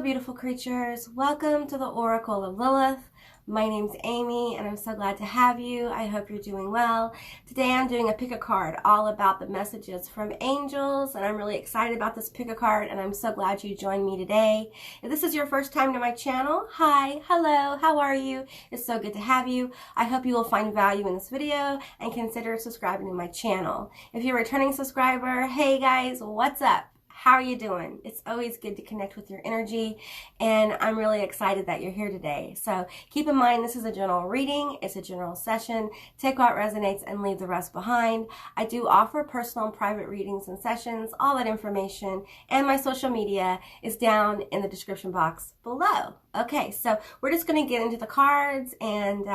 beautiful creatures. Welcome to the Oracle of Lilith. My name's Amy and I'm so glad to have you. I hope you're doing well. Today I'm doing a pick a card all about the messages from angels, and I'm really excited about this pick a card, and I'm so glad you joined me today. If this is your first time to my channel, hi, hello, how are you? It's so good to have you. I hope you will find value in this video and consider subscribing to my channel. If you're a returning subscriber, hey guys, what's up? How are you doing? It's always good to connect with your energy, and I'm really excited that you're here today. So keep in mind, this is a general reading. It's a general session. Take what resonates and leave the rest behind. I do offer personal and private readings and sessions. All that information and my social media is down in the description box below. Okay, so we're just going to get into the cards and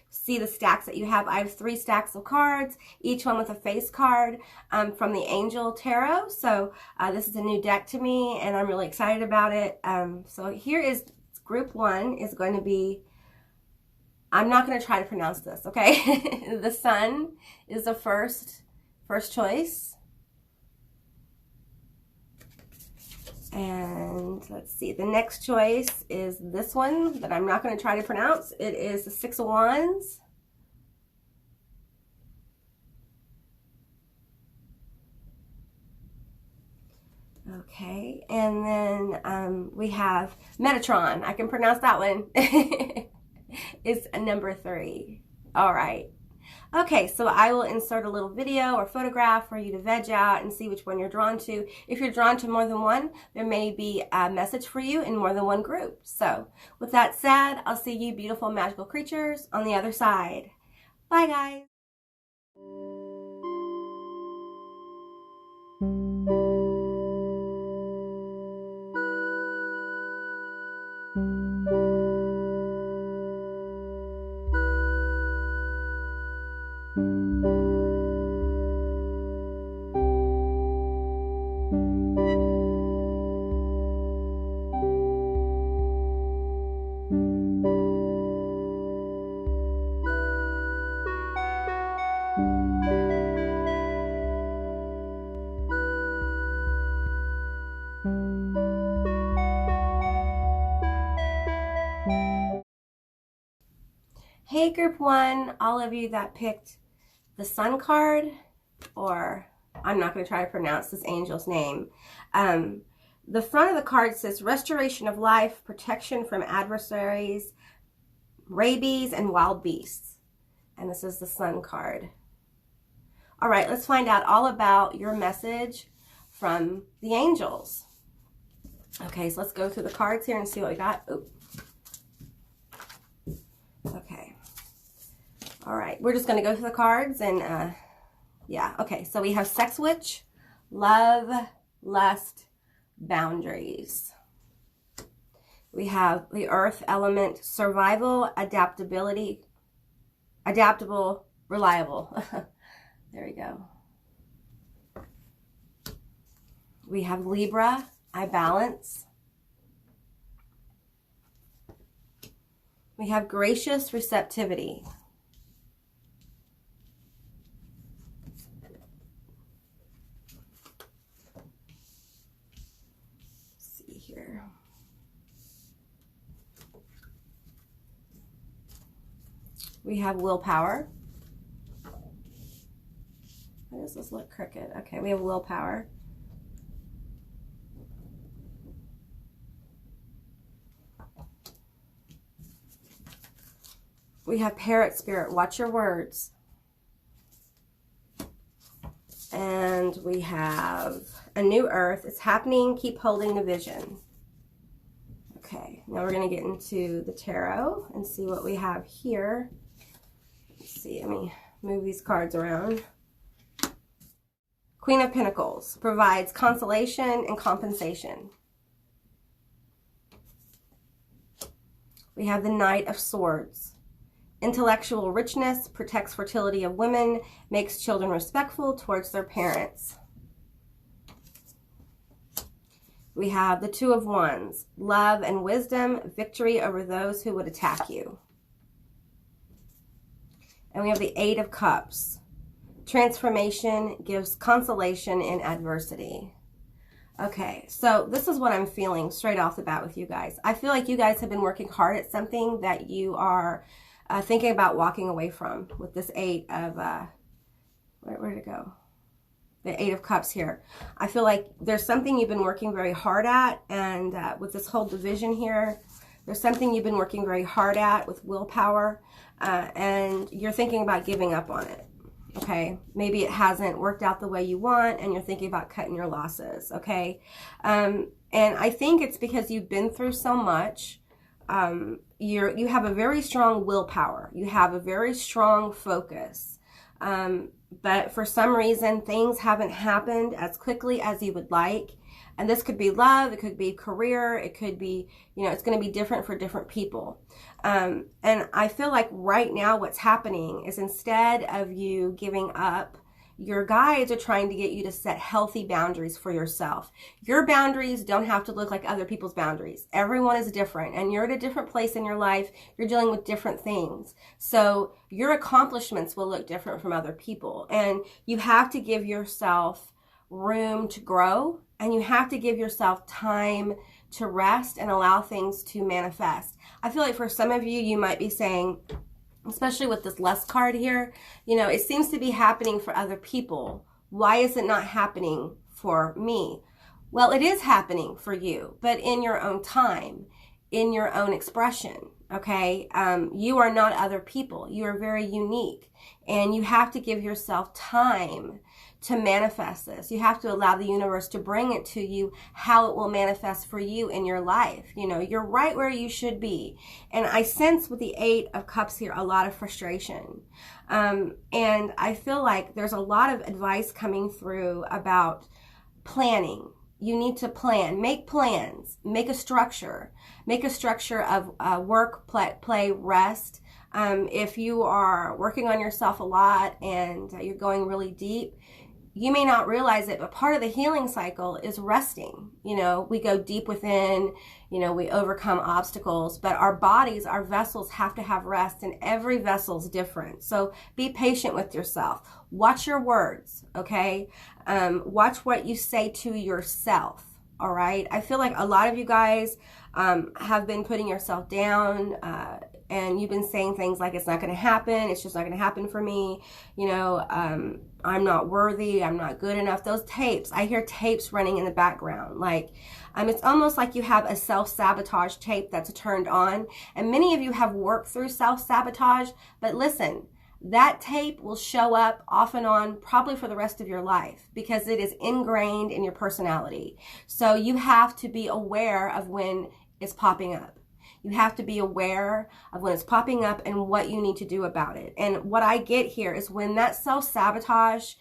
see the stacks that you have. I have 3 stacks of cards, each one with a face card from the Angel Tarot. So this is a new deck to me, and I'm really excited about it. So here is group 1 is going to be, I'm not going to try to pronounce this, okay? The Sun is the first choice. And let's see, the next choice is this one that I'm not going to try to pronounce. It is the 6 of Wands. Okay, and then we have Metatron. I can pronounce that one. It's number 3. All right. Okay, so I will insert a little video or photograph for you to veg out and see which one you're drawn to. If you're drawn to more than one, there may be a message for you in more than one group. So with that said, I'll see you beautiful magical creatures on the other side. Bye guys. Hey group 1, all of you that picked the Sun card, or I'm not going to try to pronounce this angel's name. The front of the card says restoration of life, protection from adversaries, rabies, and wild beasts. And this is the Sun card. All right, let's find out all about your message from the angels. Okay, so let's go through the cards here and see what we got. Ooh. Okay. All right, we're just going to go through the cards and, yeah. Okay, so we have Sex Witch, Love, Lust, Boundaries. We have the Earth element, Survival, Adaptability, Adaptable, Reliable. There we go. We have Libra, I Balance. We have Gracious Receptivity. Let's see here. We have Willpower. Why does this look crooked? Okay, we have Willpower. We have Parrot Spirit, watch your words. And we have a new earth. It's happening, keep holding the vision. Okay, now we're going to get into the tarot and see what we have here. Let's see, let me move these cards around. Queen of Pentacles provides consolation and compensation. We have the Knight of Swords. Intellectual richness, protects fertility of women, makes children respectful towards their parents. We have the Two of Wands, love and wisdom, victory over those who would attack you. And we have the Eight of Cups, transformation, gives consolation in adversity. Okay, so this is what I'm feeling straight off the bat with you guys. I feel like you guys have been working hard at something that you are thinking about walking away from with this 8 of, where did it go? The 8 of Cups here. I feel like there's something you've been working very hard at, and with this whole division here, there's something you've been working very hard at with willpower, and you're thinking about giving up on it. Okay, maybe it hasn't worked out the way you want and you're thinking about cutting your losses. Okay, and I think it's because you've been through so much. You have a very strong willpower. You have a very strong focus. But for some reason, things haven't happened as quickly as you would like. And this could be love, it could be career, it could be, you know, it's going to be different for different people. And I feel like right now what's happening is instead of you giving up, your guides are trying to get you to set healthy boundaries for yourself. Your boundaries don't have to look like other people's boundaries. Everyone is different, and you're at a different place in your life. You're dealing with different things. So your accomplishments will look different from other people. And you have to give yourself room to grow, and you have to give yourself time to rest and allow things to manifest. I feel like for some of you, you might be saying, especially with this lust card here, you know, it seems to be happening for other people. Why is it not happening for me? Well, it is happening for you, but in your own time, in your own expression. Okay, you are not other people. You are very unique, and you have to give yourself time to manifest this. You have to allow the universe to bring it to you, how it will manifest for you in your life. You know, you're right where you should be. And I sense with the 8 of Cups here a lot of frustration. And I feel like there's a lot of advice coming through about planning. You need to plan, make plans, make a structure of work, play, rest. If you are working on yourself a lot and you're going really deep, you may not realize it, but part of the healing cycle is resting. You know, we go deep within, you know, we overcome obstacles, but our bodies, our vessels have to have rest, and every vessel's different. So be patient with yourself. Watch your words, okay? Watch what you say to yourself, all right? I feel like a lot of you guys have been putting yourself down, and you've been saying things like, it's not going to happen. It's just not going to happen for me. You know, I'm not worthy. I'm not good enough. Those tapes, I hear tapes running in the background. Like, it's almost like you have a self-sabotage tape that's turned on. And many of you have worked through self-sabotage. But listen, that tape will show up off and on probably for the rest of your life because it is ingrained in your personality. So you have to be aware of when it's popping up. You have to be aware of when it's popping up and what you need to do about it. And what I get here is when that self-sabotage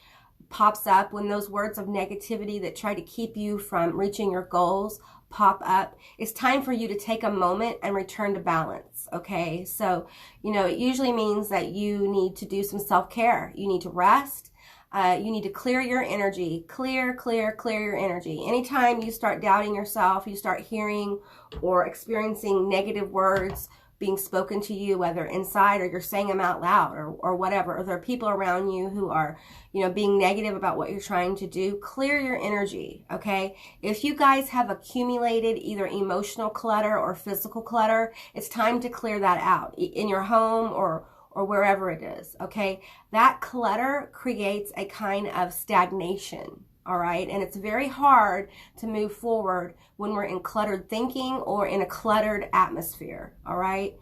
pops up, when those words of negativity that try to keep you from reaching your goals pop up, it's time for you to take a moment and return to balance, okay? So, you know, it usually means that you need to do some self-care. You need to rest. You need to clear your energy, clear your energy. Anytime you start doubting yourself, you start hearing or experiencing negative words being spoken to you, whether inside or you're saying them out loud or whatever, or there are people around you who are, you know, being negative about what you're trying to do, clear your energy, okay? If you guys have accumulated either emotional clutter or physical clutter, it's time to clear that out in your home or wherever it is, okay? That clutter creates a kind of stagnation, all right? And it's very hard to move forward when we're in cluttered thinking or in a cluttered atmosphere, all right?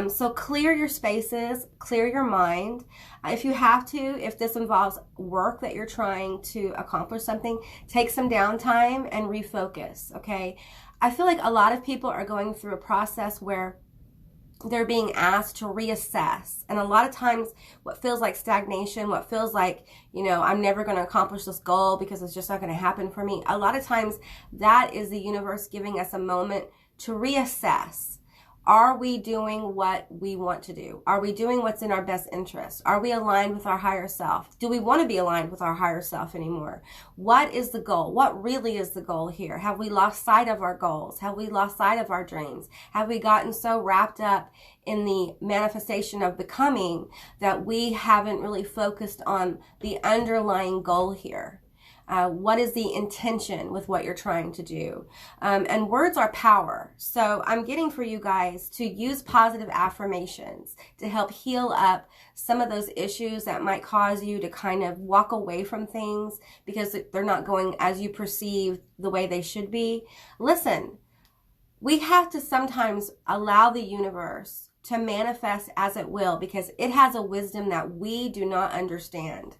So clear your spaces, clear your mind. If you have to, if this involves work that you're trying to accomplish something, take some downtime and refocus, okay? I feel like a lot of people are going through a process where they're being asked to reassess. And a lot of times what feels like stagnation, what feels like, you know, I'm never going to accomplish this goal because it's just not going to happen for me. A lot of times that is the universe giving us a moment to reassess. Are we doing what we want to do? Are we doing what's in our best interest? Are we aligned with our higher self? Do we want to be aligned with our higher self anymore? What is the goal? What really is the goal here? Have we lost sight of our goals? Have we lost sight of our dreams? Have we gotten so wrapped up in the manifestation of becoming that we haven't really focused on the underlying goal here? What is the intention with what you're trying to do? And words are power. So I'm getting for you guys to use positive affirmations to help heal up some of those issues that might cause you to kind of walk away from things because they're not going as you perceive the way they should be. Listen, we have to sometimes allow the universe to manifest as it will because it has a wisdom that we do not understand.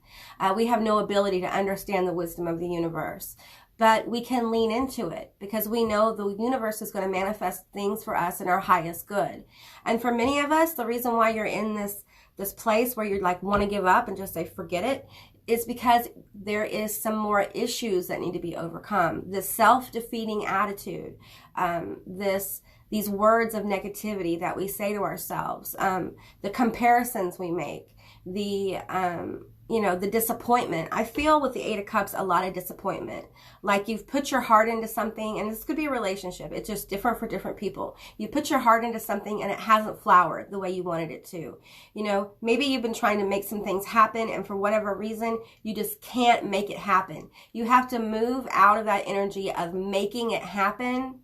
We have no ability to understand the wisdom of the universe, but we can lean into it because we know the universe is going to manifest things for us in our highest good. And for many of us, the reason why you're in this place where you like want to give up and just say forget it is because there is some more issues that need to be overcome. This self-defeating attitude, these words of negativity that we say to ourselves, the comparisons we make, the disappointment. I feel with the Eight of Cups, a lot of disappointment. Like you've put your heart into something, and this could be a relationship. It's just different for different people. You put your heart into something and it hasn't flowered the way you wanted it to. Maybe you've been trying to make some things happen and for whatever reason, you just can't make it happen. You have to move out of that energy of making it happen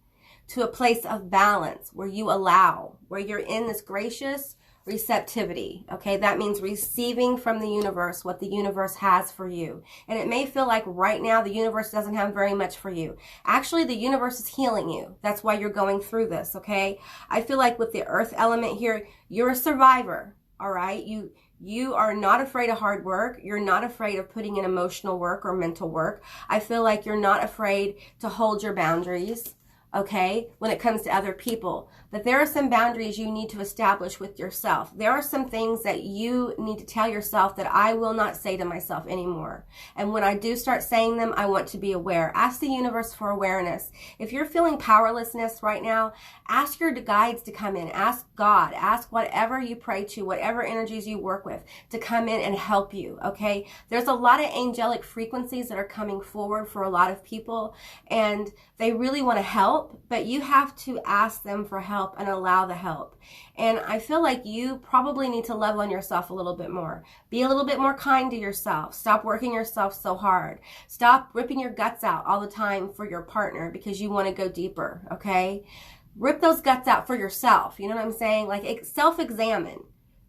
to a place of balance where you allow, where you're in this gracious receptivity. Okay, that means receiving from the universe what the universe has for you. And it may feel like right now the universe doesn't have very much for you. Actually, the universe is healing you. That's why you're going through this. Okay, I feel like with the earth element here, you're a survivor. All right, you are not afraid of hard work. You're not afraid of putting in emotional work or mental work. I feel like you're not afraid to hold your boundaries. Okay, when it comes to other people, that there are some boundaries you need to establish with yourself. There are some things that you need to tell yourself that I will not say to myself anymore. And when I do start saying them, I want to be aware. Ask the universe for awareness. If you're feeling powerlessness right now, ask your guides to come in. Ask God. Ask whatever you pray to, whatever energies you work with, to come in and help you. Okay, there's a lot of angelic frequencies that are coming forward for a lot of people, and they really want to help. But you have to ask them for help and allow the help. And I feel like you probably need to love on yourself a little bit more. Be a little bit more kind to yourself. Stop working yourself so hard. Stop ripping your guts out all the time for your partner because you want to go deeper, okay? Rip those guts out for yourself. You know what I'm saying? Like self-examine.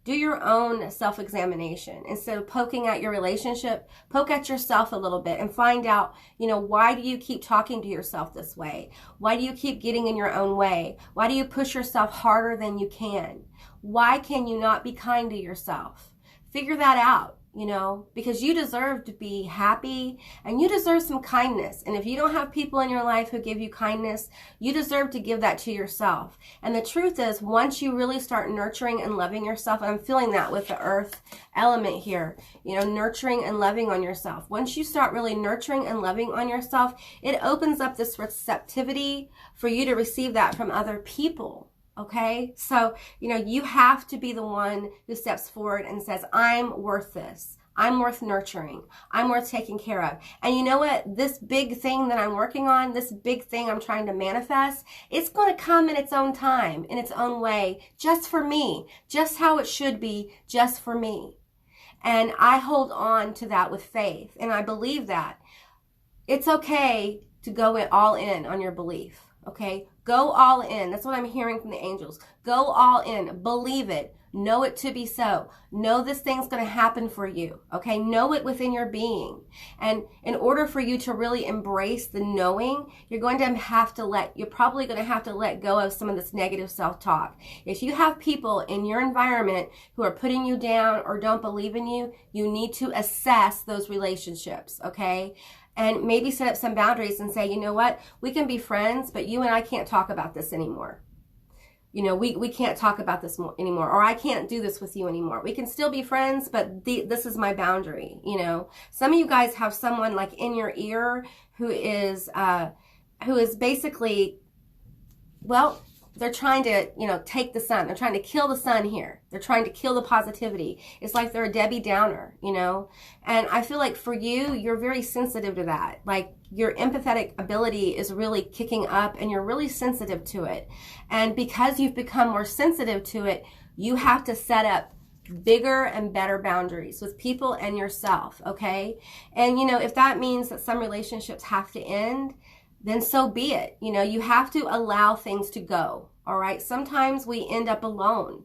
Do your own self-examination. Instead of poking at your relationship, poke at yourself a little bit and find out, why do you keep talking to yourself this way? Why do you keep getting in your own way? Why do you push yourself harder than you can? Why can you not be kind to yourself? Figure that out. Because you deserve to be happy and you deserve some kindness. And if you don't have people in your life who give you kindness, you deserve to give that to yourself. And the truth is, once you really start nurturing and loving yourself, and I'm feeling that with the earth element here, nurturing and loving on yourself. Once you start really nurturing and loving on yourself, it opens up this receptivity for you to receive that from other people. Okay, so, you have to be the one who steps forward and says, I'm worth this. I'm worth nurturing. I'm worth taking care of. And you know what? This big thing that I'm working on, this big thing I'm trying to manifest, it's going to come in its own time, in its own way, just for me, just how it should be, just for me. And I hold on to that with faith. And I believe that it's okay to go all in on your belief. Okay, go all in. That's what I'm hearing from the angels. Go all in. Believe it. Know it to be so. Know this thing's going to happen for you. Okay, know it within your being. And in order for you to really embrace the knowing, you're probably going to have to let go of some of this negative self-talk. If you have people in your environment who are putting you down or don't believe in you, you need to assess those relationships. Okay. And maybe set up some boundaries and say, you know what, we can be friends, but you and I can't talk about this anymore. We can't talk about this anymore, or I can't do this with you anymore. We can still be friends, but this is my boundary. Some of you guys have someone like in your ear who is basically, well, they're trying to, take the sun. They're trying to kill the sun here. They're trying to kill the positivity. It's like they're a Debbie Downer, And I feel like for you, you're very sensitive to that. Like your empathetic ability is really kicking up and you're really sensitive to it. And because you've become more sensitive to it, you have to set up bigger and better boundaries with people and yourself, okay? And, you know, if that means that some relationships have to end, then so be it. You know, you have to allow things to go, all right? Sometimes we end up alone.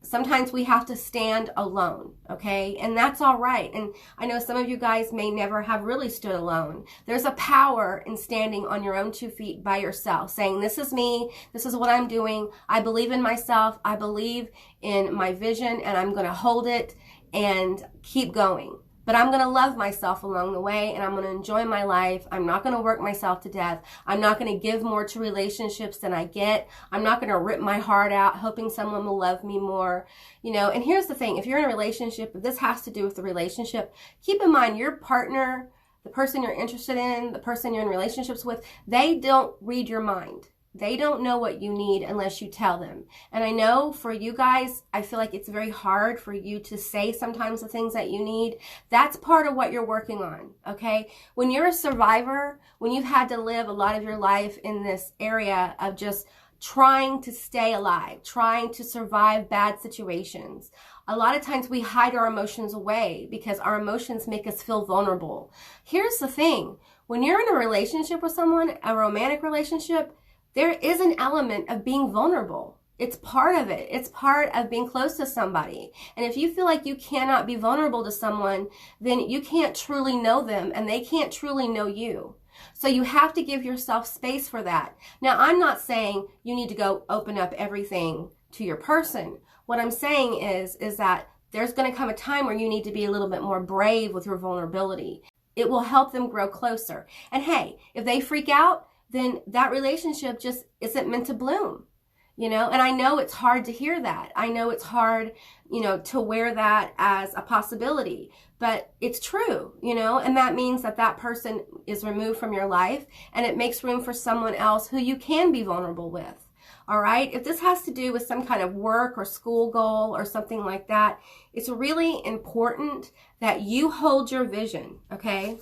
Sometimes we have to stand alone, okay? And that's all right. And I know some of you guys may never have really stood alone. There's a power in standing on your own 2 feet by yourself, saying, this is me, this is what I'm doing, I believe in myself, I believe in my vision, and I'm going to hold it and keep going. But I'm going to love myself along the way, and I'm going to enjoy my life. I'm not going to work myself to death. I'm not going to give more to relationships than I get. I'm not going to rip my heart out hoping someone will love me more. You know, and here's the thing. If you're in a relationship, if this has to do with the relationship, keep in mind your partner, the person you're interested in, the person you're in relationships with, they don't read your mind. They don't know what you need unless you tell them. And I know for you guys, I feel like it's very hard for you to say sometimes the things that you need. That's part of what you're working on, okay? When you're a survivor, when you've had to live a lot of your life in this area of just trying to stay alive, trying to survive bad situations, a lot of times we hide our emotions away because our emotions make us feel vulnerable. Here's the thing. When you're in a relationship with someone, a romantic relationship, there is an element of being vulnerable. It's part of it. It's part of being close to somebody. And if you feel like you cannot be vulnerable to someone, then you can't truly know them and they can't truly know you. So you have to give yourself space for that. Now, I'm not saying you need to go open up everything to your person. What I'm saying is that there's going to come a time where you need to be a little bit more brave with your vulnerability. It will help them grow closer. And hey, if they freak out, then that relationship just isn't meant to bloom, you know? And I know it's hard to hear that. I know it's hard, you know, to wear that as a possibility, but it's true, you know? And that means that that person is removed from your life and it makes room for someone else who you can be vulnerable with, all right? If this has to do with some kind of work or school goal or something like that, it's really important that you hold your vision, okay?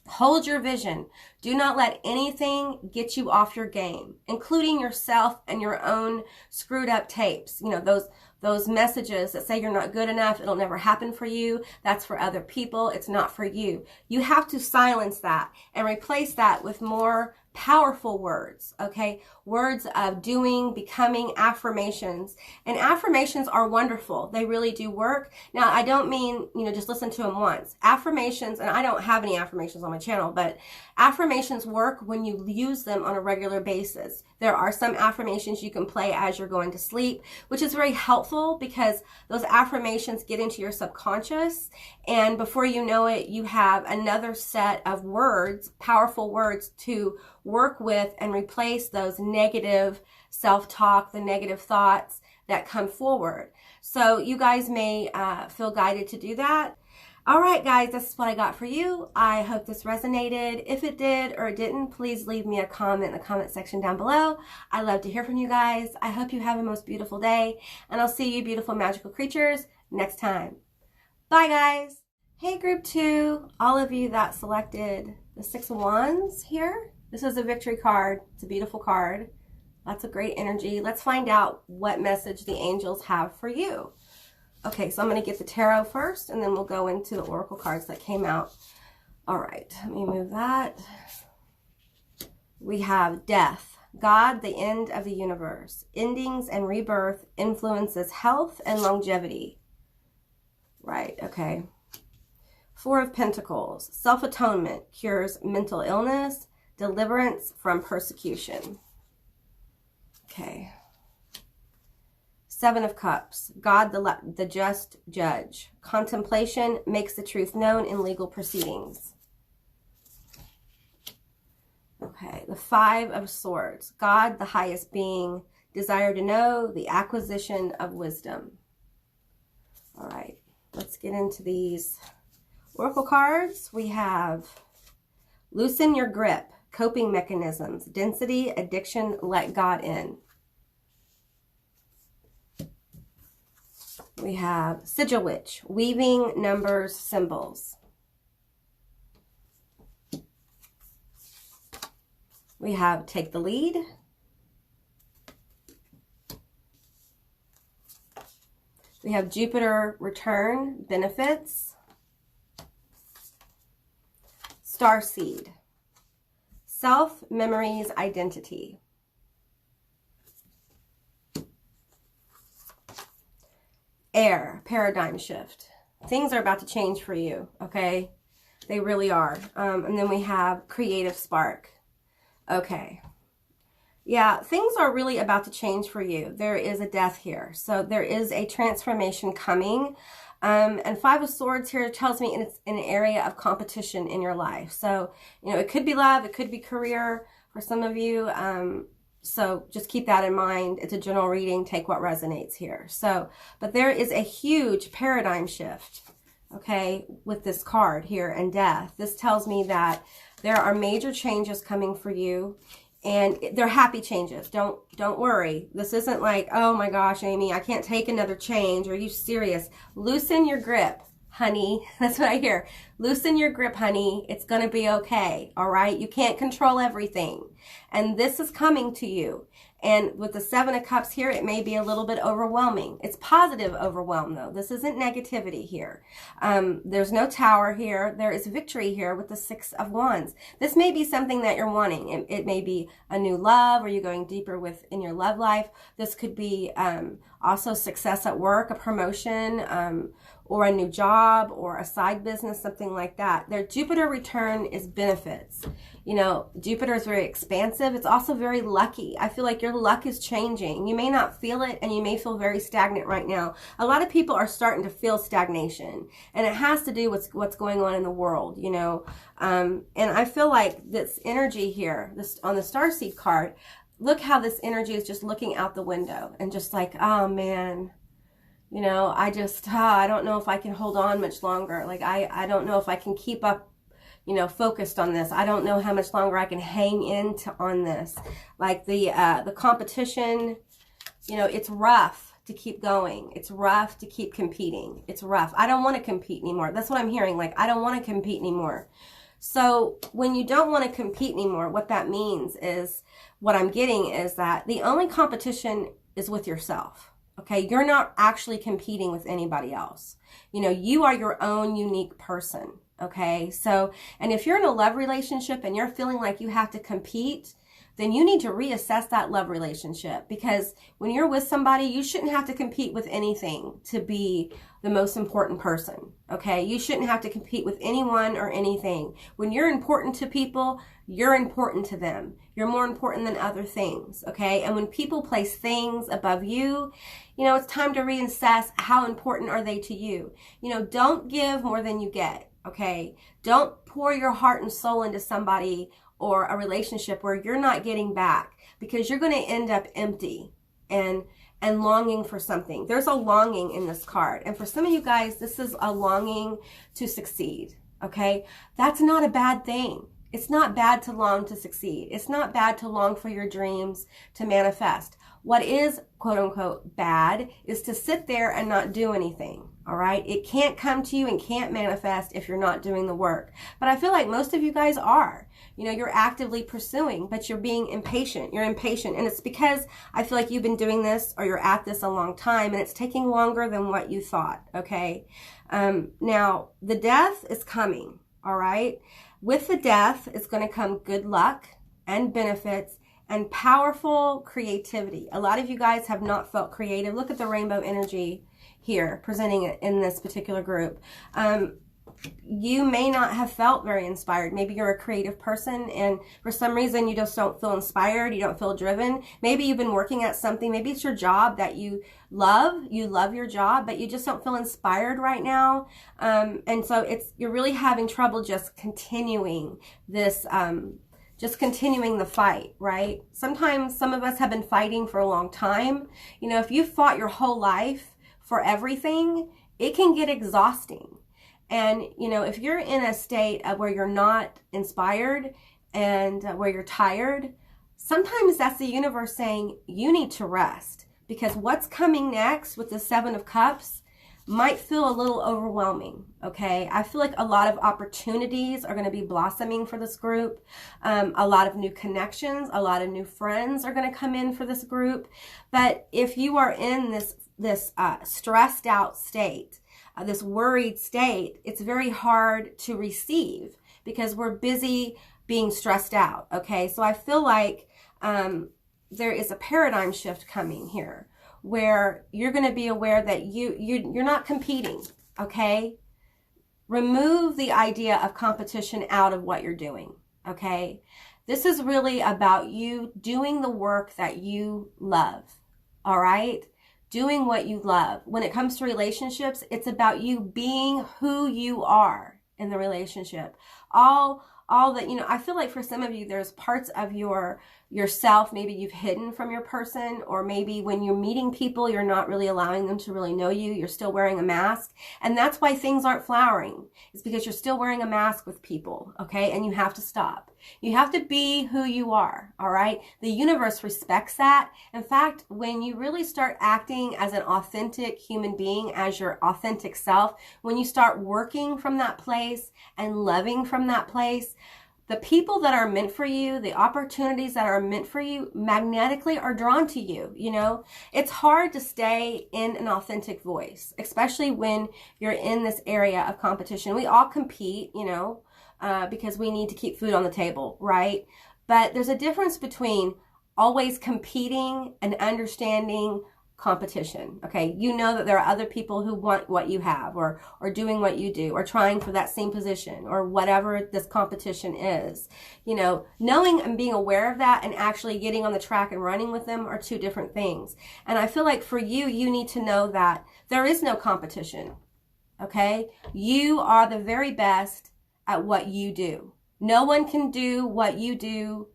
Hold your vision. Do not let anything get you off your game, including yourself and your own screwed up tapes. You know, those messages that say you're not good enough, it'll never happen for you, that's for other people, it's not for you. You have to silence that and replace that with more powerful words, okay? Words of doing, becoming, affirmations. And affirmations are wonderful. They really do work. Now, I don't mean, you know, just listen to them once. Affirmations, and I don't have any affirmations on my channel, but affirmations work when you use them on a regular basis. There are some affirmations you can play as you're going to sleep, which is very helpful because those affirmations get into your subconscious, and before you know it, you have another set of words, powerful words to work with and replace those negative self-talk, the negative thoughts that come forward. So you guys may feel guided to do that. All right, guys, this is what I got for you. I hope this resonated. If it did or it didn't, please leave me a comment in the comment section down below. I love to hear from you guys. I hope you have a most beautiful day, and I'll see you beautiful magical creatures next time. Bye, guys. Hey, group 2, all of you that selected the 6 of Wands here. This is a victory card. It's a beautiful card. Lots of great energy. Let's find out what message the angels have for you. Okay, so I'm going to get the tarot first, and then we'll go into the oracle cards that came out. All right, let me move that. We have death. God, the end of the universe. Endings and rebirth influences health and longevity. Right, okay. 4 of Pentacles. Self-atonement cures mental illness. Deliverance from persecution. Okay. 7 of Cups. God, the just judge. Contemplation makes the truth known in legal proceedings. Okay. The 5 of Swords. God, the highest being. Desire to know, the acquisition of wisdom. All right. Let's get into these oracle cards. We have loosen your grip. Coping mechanisms. Density, addiction, let God in. We have Sigil Witch, weaving numbers, symbols. We have Take the Lead. We have Jupiter return, benefits, starseed, self, memories, identity. Air, paradigm shift. Things are about to change for you, okay? They really are. And then we have creative spark. Okay. Yeah, things are really about to change for you. There is a death here. So there is a transformation coming. And Five of Swords here tells me it's an area of competition in your life. So, you know, it could be love, it could be career for some of you. So just keep that in mind. It's a general reading. Take what resonates here. So, but there is a huge paradigm shift, okay, with this card here and death. This tells me that there are major changes coming for you. And they're happy changes. Don't worry. This isn't like, oh my gosh, Amy, I can't take another change. Are you serious? Loosen your grip, honey. That's what I hear. Loosen your grip, honey. It's going to be okay. All right. You can't control everything. And this is coming to you. And with the Seven of Cups here, it may be a little bit overwhelming. It's positive overwhelm, though. This isn't negativity here. There's no tower here. There is victory here with the Six of Wands. This may be something that you're wanting. It may be a new love, or you're going deeper in your love life. This could be also success at work, a promotion, or a new job, or a side business, something like that. Their Jupiter return is benefits. You know, Jupiter is very expansive. It's also very lucky. I feel like your luck is changing. You may not feel it, and you may feel very stagnant right now. A lot of people are starting to feel stagnation, and it has to do with what's going on in the world, you know. And I feel like this energy here, this on the Starseed card, look how this energy is just looking out the window and just like, oh man, you know, I don't know if I can hold on much longer. Like, I don't know if I can keep up, you know, focused on this. I don't know how much longer I can hang on this. Like the competition, you know, it's rough to keep going. It's rough to keep competing. It's rough. I don't want to compete anymore. That's what I'm hearing. Like, I don't want to compete anymore. So when you don't want to compete anymore, what that means is, what I'm getting is that the only competition is with yourself. Okay, you're not actually competing with anybody else. You know, you are your own unique person. Okay, so, and if you're in a love relationship and you're feeling like you have to compete, then you need to reassess that love relationship, because when you're with somebody, you shouldn't have to compete with anything to be the most important person. Okay, you shouldn't have to compete with anyone or anything. When you're important to people, you're important to them. You're more important than other things. Okay, and when people place things above you, you know, it's time to reassess how important are they to you. You know, don't give more than you get. Okay, don't pour your heart and soul into somebody or a relationship where you're not getting back, because you're going to end up empty and longing for something. There's a longing in this card. And for some of you guys, this is a longing to succeed. Okay, that's not a bad thing. It's not bad to long to succeed. It's not bad to long for your dreams to manifest. What is, quote unquote, bad is to sit there and not do anything. All right. It can't come to you and can't manifest if you're not doing the work. But I feel like most of you guys are. You know, you're actively pursuing, but you're being impatient. You're impatient. And it's because I feel like you've been doing this, or you're at this a long time, and it's taking longer than what you thought. Okay. Now, the death is coming. All right. With the death is going to come good luck and benefits and powerful creativity. A lot of you guys have not felt creative. Look at the rainbow energy here presenting it in this particular group. You may not have felt very inspired. Maybe you're a creative person, and for some reason you just don't feel inspired. You don't feel driven. Maybe you've been working at something. Maybe it's your job that you love. You love your job, but you just don't feel inspired right now. And so you're really having trouble just continuing this, just continuing the fight, right? Sometimes some of us have been fighting for a long time. You know, if you've fought your whole life for everything, it can get exhausting. And, you know, if you're in a state of where you're not inspired and where you're tired, sometimes that's the universe saying you need to rest, because what's coming next with the Seven of Cups might feel a little overwhelming. Okay. I feel like a lot of opportunities are going to be blossoming for this group. A lot of new connections, a lot of new friends are going to come in for this group. But if you are in this stressed out state, this worried state, it's very hard to receive because we're busy being stressed out. Okay, so I feel like there is a paradigm shift coming here where you're going to be aware that you're not competing. Okay, remove the idea of competition out of what you're doing. Okay, this is really about you doing the work that you love. All right, doing what you love. When it comes to relationships, it's about you being who you are in the relationship. All that, I feel like for some of you, there's parts of yourself maybe you've hidden from your person, or maybe when you're meeting people, you're not really allowing them to really know you. You're still wearing a mask. And that's why things aren't flowering. It's because you're still wearing a mask with people, okay? And you have to stop. You have to be who you are, all right? The universe respects that. In fact, when you really start acting as an authentic human being, as your authentic self, when you start working from that place and loving from that place, the people that are meant for you, the opportunities that are meant for you, magnetically are drawn to you. It's hard to stay in an authentic voice, especially when you're in this area of competition. We all compete, because we need to keep food on the table, right? But there's a difference between always competing and understanding competition. Okay, that there are other people who want what you have, or doing what you do, or trying for that same position, or whatever this competition is. Knowing and being aware of that and actually getting on the track and running with them are two different things. And I feel like for you, you need to know that there is no competition. Okay, you are the very best at what you do. No one can do what you do.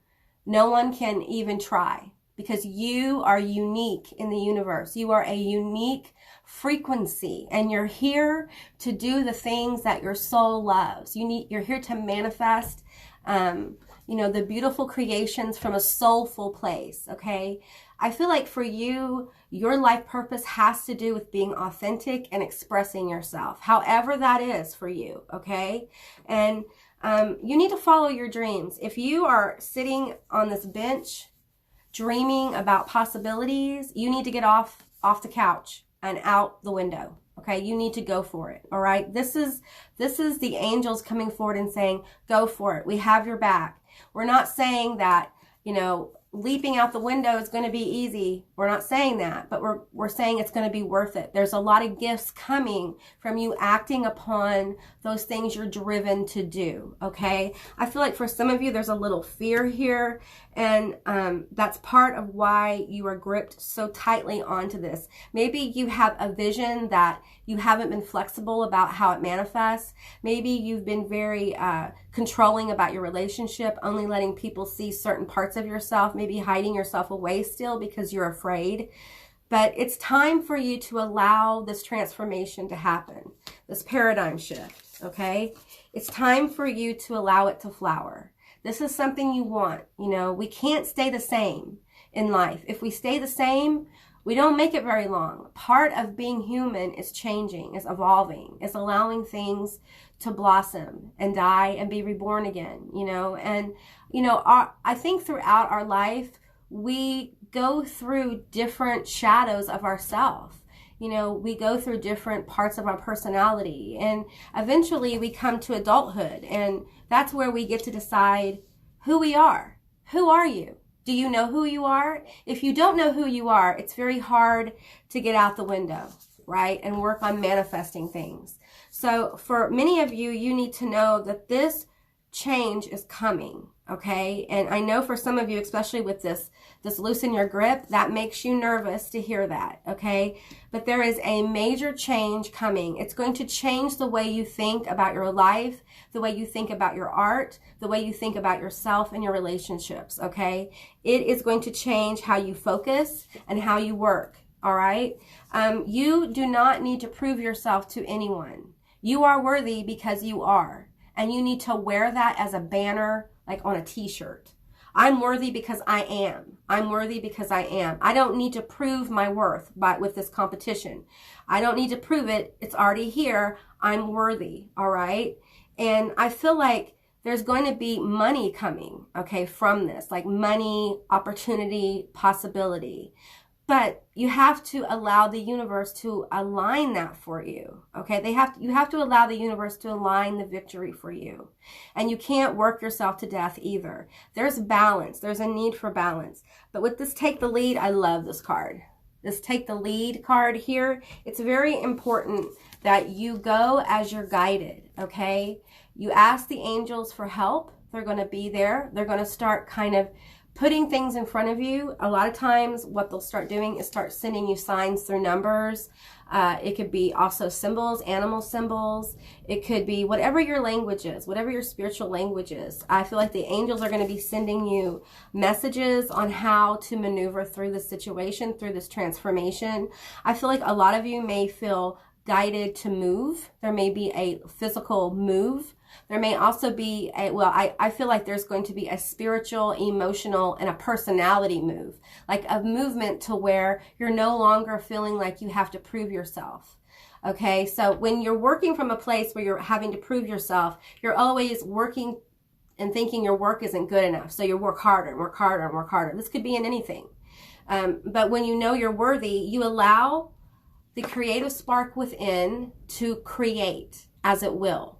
No one can even try. Because you are unique in the universe. You are a unique frequency, and you're here to do the things that your soul loves. You're here to manifest, the beautiful creations from a soulful place. Okay, I feel like for you, your life purpose has to do with being authentic and expressing yourself, however that is for you. Okay, and you need to follow your dreams. If you are sitting on this bench dreaming about possibilities, you need to get off the couch and out the window. Okay, you need to go for it. All right, this is the angels coming forward and saying, go for it. We have your back. We're not saying that leaping out the window is going to be easy. We're not saying that, but we're saying it's going to be worth it. There's a lot of gifts coming from you acting upon those things you're driven to do. Okay, I feel like for some of you, there's a little fear here, and that's part of why you are gripped so tightly onto this. Maybe you have a vision that you haven't been flexible about how it manifests. Maybe you've been very controlling about your relationship, only letting people see certain parts of yourself, maybe hiding yourself away still because you're afraid. But it's time for you to allow this transformation to happen, this paradigm shift, okay? It's time for you to allow it to flower. This is something you want. We can't stay the same in life. If we stay the same, we don't make it very long. Part of being human is changing, is evolving, is allowing things to blossom and die and be reborn again, And, I think throughout our life, we go through different shadows of ourselves. We go through different parts of our personality, and eventually we come to adulthood, and that's where we get to decide who we are. Who are you? Do you know who you are? If you don't know who you are, it's very hard to get out the window, right? And work on manifesting things. So for many of you, you need to know that this change is coming, okay? And I know for some of you, especially with this loosen your grip, that makes you nervous to hear that, okay? But there is a major change coming. It's going to change the way you think about your life, the way you think about your art, the way you think about yourself and your relationships, okay? It is going to change how you focus and how you work, all right? You do not need to prove yourself to anyone. You are worthy because you are. And you need to wear that as a banner, like on a t-shirt. I'm worthy because I am. I'm worthy because I am. I don't need to prove my worth with this competition. I don't need to prove it. It's already here. I'm worthy, all right? And I feel like there's going to be money coming, okay, from this, like money, opportunity, possibility. But you have to allow the universe to align that for you, okay? You have to allow the universe to align the victory for you. And you can't work yourself to death either. There's balance. There's a need for balance. But with this Take the Lead, I love this card. This Take the Lead card here, it's very important that you go as you're guided, okay? You ask the angels for help. They're going to be there. They're going to start kind of putting things in front of you. A lot of times what they'll start doing is start sending you signs through numbers. It could be also symbols, animal symbols. It could be whatever your language is, whatever your spiritual language is. I feel like the angels are going to be sending you messages on how to maneuver through this situation, through this transformation. I feel like a lot of you may feel guided to move. There may be a physical move. There may also be I feel like there's going to be a spiritual, emotional, and a personality move, like a movement to where you're no longer feeling like you have to prove yourself. Okay, so when you're working from a place where you're having to prove yourself, you're always working and thinking your work isn't good enough. So you work harder and work harder and work harder. This could be in anything. But when you know you're worthy, you allow the creative spark within to create as it will.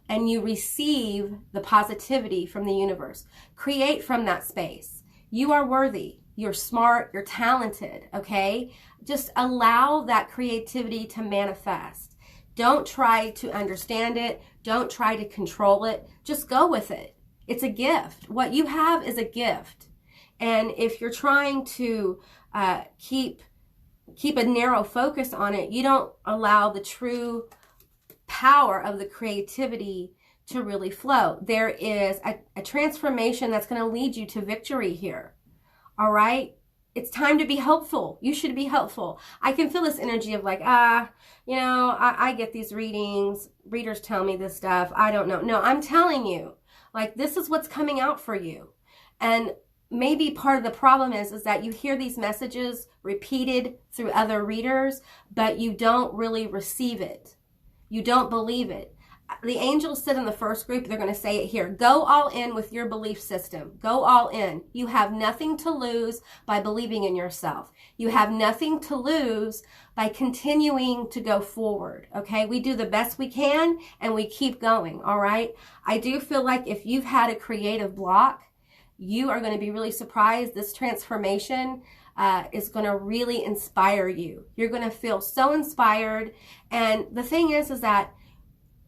And you receive the positivity from the universe. Create from that space. You are worthy. You're smart. You're talented. Okay? Just allow that creativity to manifest. Don't try to understand it. Don't try to control it. Just go with it. It's a gift. What you have is a gift. And if you're trying to keep a narrow focus on it, you don't allow the true power of the creativity to really flow. There is a transformation that's going to lead you to victory here. All right? It's time to be hopeful. You should be hopeful. I can feel this energy of like, I get these readings. Readers tell me this stuff. I don't know. No, I'm telling you, like, this is what's coming out for you. And maybe part of the problem is that you hear these messages repeated through other readers, but you don't really receive it. You don't believe it. The angels sit in the first group. They're going to say it here. Go all in with your belief system. Go all in. You have nothing to lose by believing in yourself. You have nothing to lose by continuing to go forward. Okay? We do the best we can and we keep going. All right? I do feel like if you've had a creative block, you are going to be really surprised. This transformation is going to really inspire you. You're going to feel so inspired. And the thing is that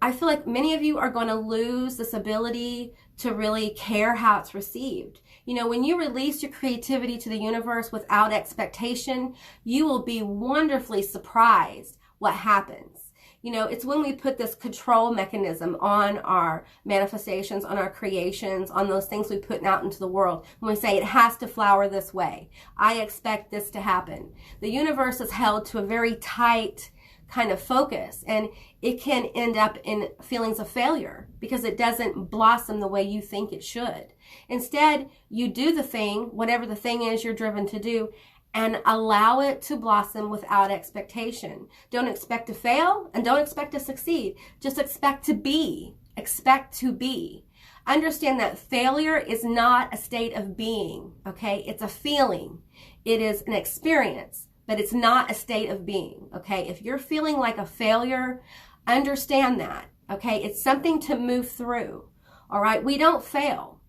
I feel like many of you are going to lose this ability to really care how it's received. You know, when you release your creativity to the universe without expectation, you will be wonderfully surprised what happens. You know, it's when we put this control mechanism on our manifestations, on our creations, on those things we put out into the world. When we say it has to flower this way, I expect this to happen. The universe is held to a very tight kind of focus, and it can end up in feelings of failure because it doesn't blossom the way you think it should. Instead, you do the thing, whatever the thing is you're driven to do, and allow it to blossom without expectation. Don't expect to fail and don't expect to succeed. Just expect to be. Expect to be. Understand that failure is not a state of being, okay? It's a feeling. It is an experience, but it's not a state of being, okay? If you're feeling like a failure, understand that, okay? It's something to move through, all right? We don't fail,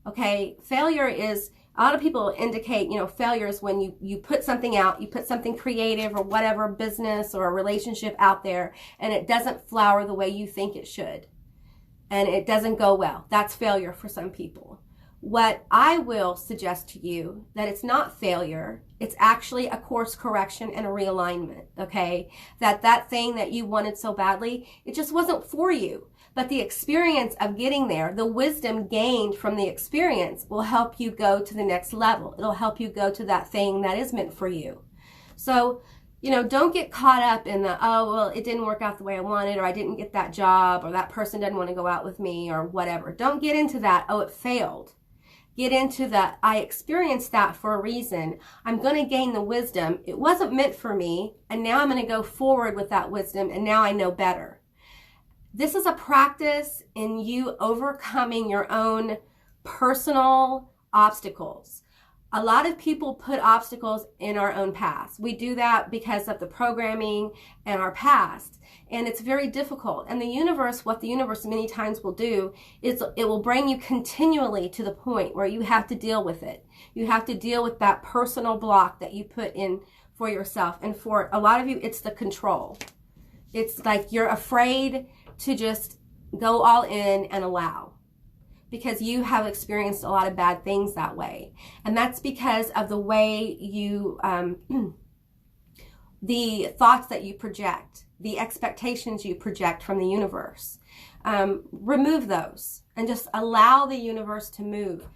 okay? Failure is... A lot of people indicate, failures when you put something out, you put something creative or whatever, business or a relationship out there, and it doesn't flower the way you think it should. And it doesn't go well. That's failure for some people. What I will suggest to you, that it's not failure, it's actually a course correction and a realignment, okay? That thing that you wanted so badly, it just wasn't for you. But the experience of getting there, the wisdom gained from the experience will help you go to the next level. It'll help you go to that thing that is meant for you. So, don't get caught up in it didn't work out the way I wanted, or I didn't get that job, or that person didn't want to go out with me, or whatever. Don't get into that, it failed. Get into that, I experienced that for a reason. I'm going to gain the wisdom. It wasn't meant for me, and now I'm going to go forward with that wisdom, and now I know better. This is a practice in you overcoming your own personal obstacles. A lot of people put obstacles in our own past. We do that because of the programming and our past. And it's very difficult. And the universe, what the universe many times will do is it will bring you continually to the point where you have to deal with it. You have to deal with that personal block that you put in for yourself. And for a lot of you, it's the control. It's like you're afraid to just go all in and allow, because you have experienced a lot of bad things that way. And that's because of the way you, the thoughts that you project, the expectations you project from the universe. Remove those and just allow the universe to move.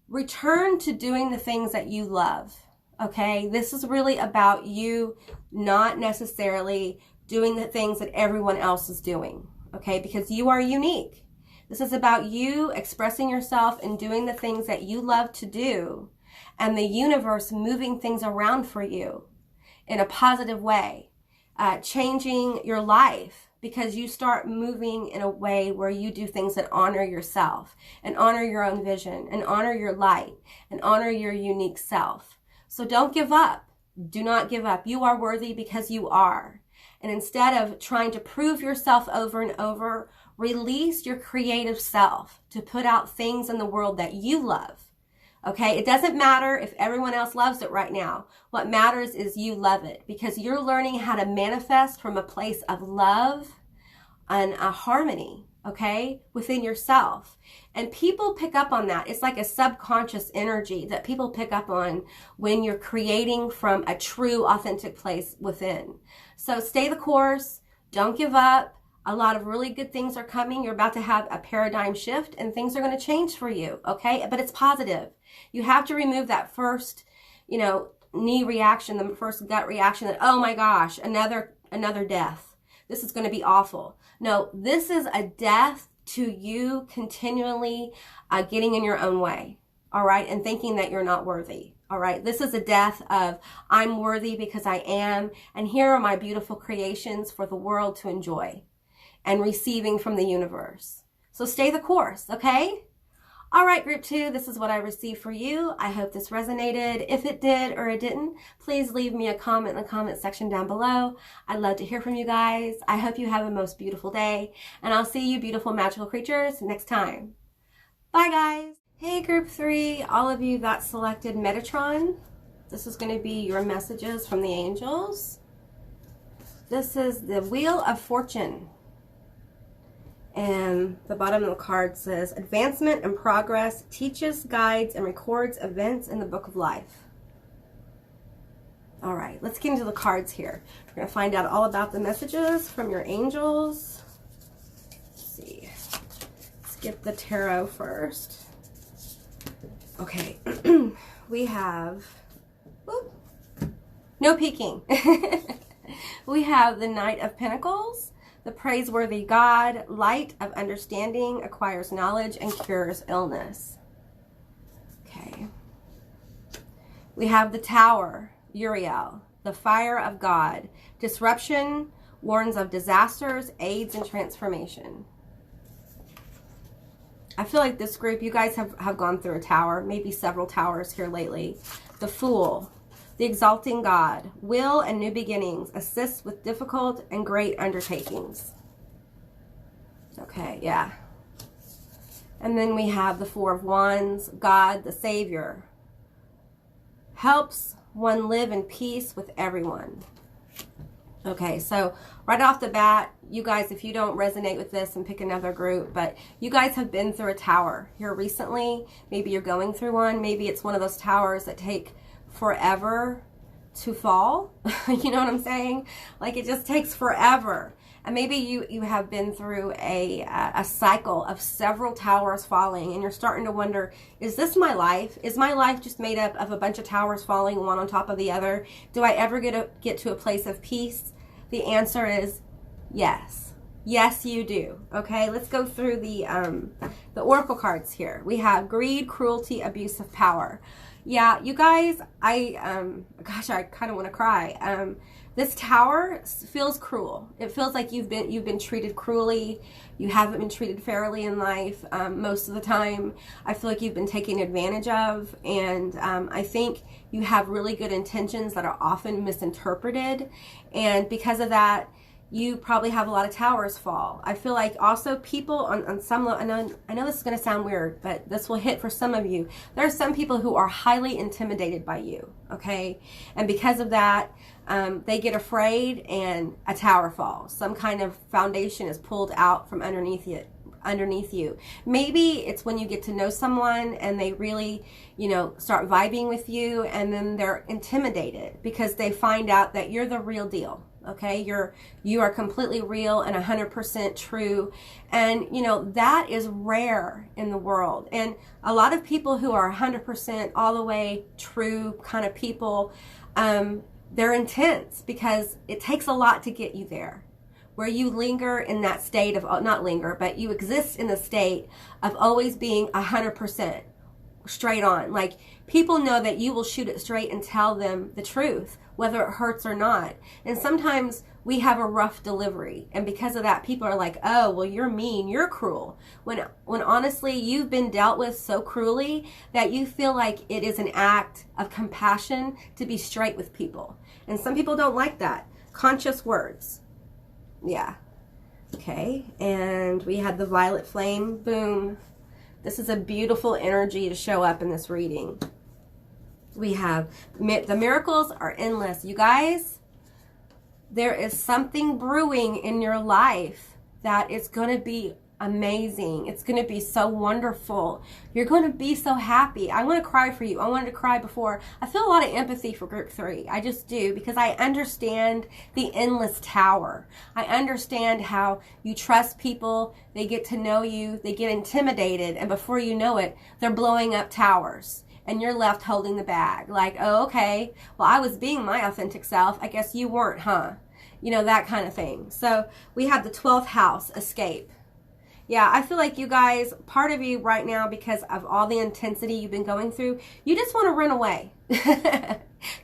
Return to doing the things that you love, okay? This is really about you not necessarily doing the things that everyone else is doing, okay? Because you are unique. This is about you expressing yourself and doing the things that you love to do, and the universe moving things around for you in a positive way, changing your life, because you start moving in a way where you do things that honor yourself and honor your own vision and honor your light and honor your unique self. So don't give up. Do not give up. You are worthy because you are. And instead of trying to prove yourself over and over, release your creative self to put out things in the world that you love. Okay? It doesn't matter if everyone else loves it right now. What matters is you love it, because you're learning how to manifest from a place of love and a harmony, okay, within yourself. And people pick up on that. It's like a subconscious energy that people pick up on when you're creating from a true, authentic place within. So stay the course. Don't give up. A lot of really good things are coming. You're about to have a paradigm shift and things are going to change for you, okay? But it's positive. You have to remove that first, knee reaction, the first gut reaction that, oh my gosh, another death. This is going to be awful. No, this is a death to you continually getting in your own way, all right? And thinking that you're not worthy, all right? This is a death of, I'm worthy because I am, and here are my beautiful creations for the world to enjoy and receiving from the universe. So stay the course, okay? All right, group 2, this is what I received for you. I hope this resonated. If it did or it didn't, please leave me a comment in the comment section down below. I'd love to hear from you guys. I hope you have a most beautiful day, and I'll see you beautiful magical creatures next time. Bye, guys. Hey, group 3, all of you that selected Metatron, this is going to be your messages from the angels. This is the Wheel of Fortune. And the bottom of the card says, advancement and progress, teaches, guides, and records events in the book of life. All right, let's get into the cards here. We're going to find out all about the messages from your angels. Let's see. Let's get the tarot first. Okay, we have, whoop, no peeking. We have the Knight of Pentacles. The praiseworthy God, light of understanding, acquires knowledge and cures illness. Okay. We have the Tower, Uriel, the fire of God. Disruption, warns of disasters, aids in transformation. I feel like this group, you guys have gone through a tower, maybe several towers here lately. The Fool. The exalting God, will and new beginnings, assists with difficult and great undertakings. Okay, yeah. And then we have the Four of Wands, God, the Savior, helps one live in peace with everyone. Okay, so right off the bat, you guys, if you don't resonate with this, and pick another group, but you guys have been through a tower here recently. Maybe you're going through one. Maybe it's one of those towers that take forever to fall. You know what I'm saying? Like, it just takes forever. And maybe you have been through a cycle of several towers falling, and you're starting to wonder, is this my life? Is my life just made up of a bunch of towers falling one on top of the other? Do I ever get to a place of peace? The answer is yes. Yes, you do. Okay, let's go through the oracle cards here. We have greed, cruelty, abuse of power. Yeah, you guys, gosh, I kind of want to cry. This tower feels cruel. It feels like you've been treated cruelly. You haven't been treated fairly in life most of the time. I feel like you've been taken advantage of, and I think you have really good intentions that are often misinterpreted, and because of that, you probably have a lot of towers fall. I feel like also people on some level, I know this is going to sound weird, but this will hit for some of you. There are some people who are highly intimidated by you, okay? And because of that, they get afraid and a tower falls. Some kind of foundation is pulled out from underneath you. Maybe it's when you get to know someone and they really, start vibing with you, and then they're intimidated because they find out that you're the real deal. Okay, you are completely real and 100% true, and that is rare in the world. And a lot of people who are 100% all the way true kind of people, they're intense because it takes a lot to get you there, where you linger in that state of, not linger, but you exist in the state of always being 100% straight on. Like, people know that you will shoot it straight and tell them the truth, whether it hurts or not. And sometimes we have a rough delivery, and because of that, people are like, oh, well, you're mean, you're cruel, when honestly you've been dealt with so cruelly that you feel like it is an act of compassion to be straight with people. And some people don't like that. Conscious words. Yeah. Okay, and we had the violet flame. Boom. This is a beautiful energy to show up in this reading. We have the miracles are endless. You guys, there is something brewing in your life that is going to be amazing. It's going to be so wonderful. You're going to be so happy. I want to cry for you. I wanted to cry before. I feel a lot of empathy for group 3. I just do, because I understand the endless tower. I understand how you trust people. They get to know you. They get intimidated. And before you know it, they're blowing up towers. And you're left holding the bag. Like, oh, okay. Well, I was being my authentic self. I guess you weren't, huh? That kind of thing. So we have the 12th house, escape. Yeah, I feel like you guys, part of you right now, because of all the intensity you've been going through, you just want to run away.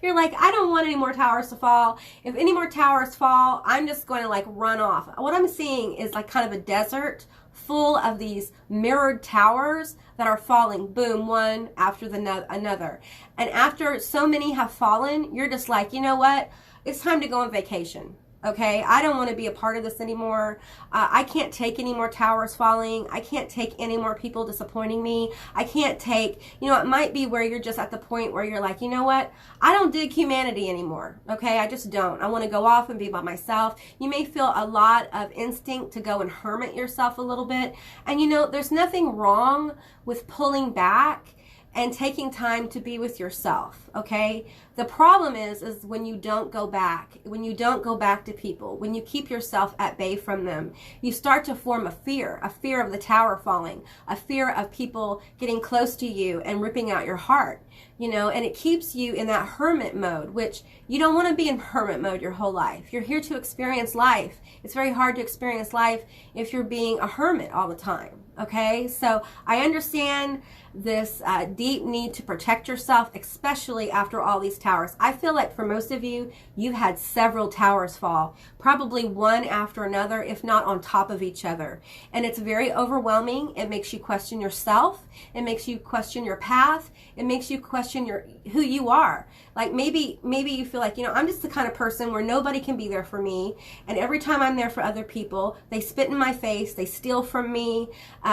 You're like, I don't want any more towers to fall. If any more towers fall, I'm just going to run off. What I'm seeing is kind of a desert full of these mirrored towers that are falling, boom, one after another. And after so many have fallen, you're just like, you know what? It's time to go on vacation. Okay, I don't want to be a part of this anymore. I can't take any more towers falling. I can't take any more people disappointing me. I can't take, it might be where you're just at the point where you're like, you know what? I don't dig humanity anymore. Okay, I just don't. I want to go off and be by myself. You may feel a lot of instinct to go and hermit yourself a little bit. And there's nothing wrong with pulling back and taking time to be with yourself, okay? The problem is when you don't go back, to people, when you keep yourself at bay from them, you start to form a fear of the tower falling, a fear of people getting close to you and ripping out your heart, and it keeps you in that hermit mode, which you don't want to be in hermit mode your whole life. You're here to experience life. It's very hard to experience life if you're being a hermit all the time. Okay, so I understand this deep need to protect yourself, especially after all these towers. I feel like for most of you, you've had several towers fall, probably one after another, if not on top of each other. And it's very overwhelming. It makes you question yourself. It makes you question your path. It makes you question who you are. Like maybe you feel like, I'm just the kind of person where nobody can be there for me. And every time I'm there for other people, they spit in my face, they steal from me,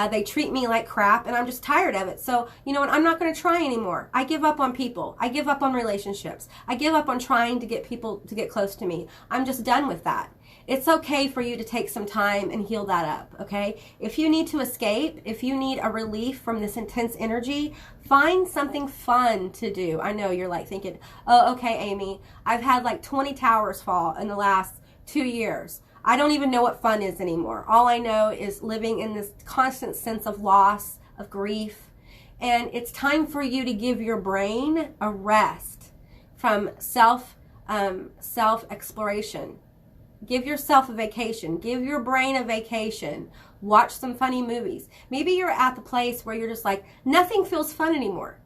they treat me like crap, and I'm just tired of it. So, you know what, I'm not going to try anymore. I give up on people. I give up on relationships. I give up on trying to get people to get close to me. I'm just done with that. It's okay for you to take some time and heal that up, okay? If you need to escape, if you need a relief from this intense energy, find something fun to do. I know you're thinking, oh, okay, Amy, I've had 20 towers fall in the last 2 years. I don't even know what fun is anymore. All I know is living in this constant sense of loss, of grief. And it's time for you to give your brain a rest from self-exploration. Give yourself a vacation. Give your brain a vacation. Watch some funny movies. Maybe you're at the place where you're just like, nothing feels fun anymore.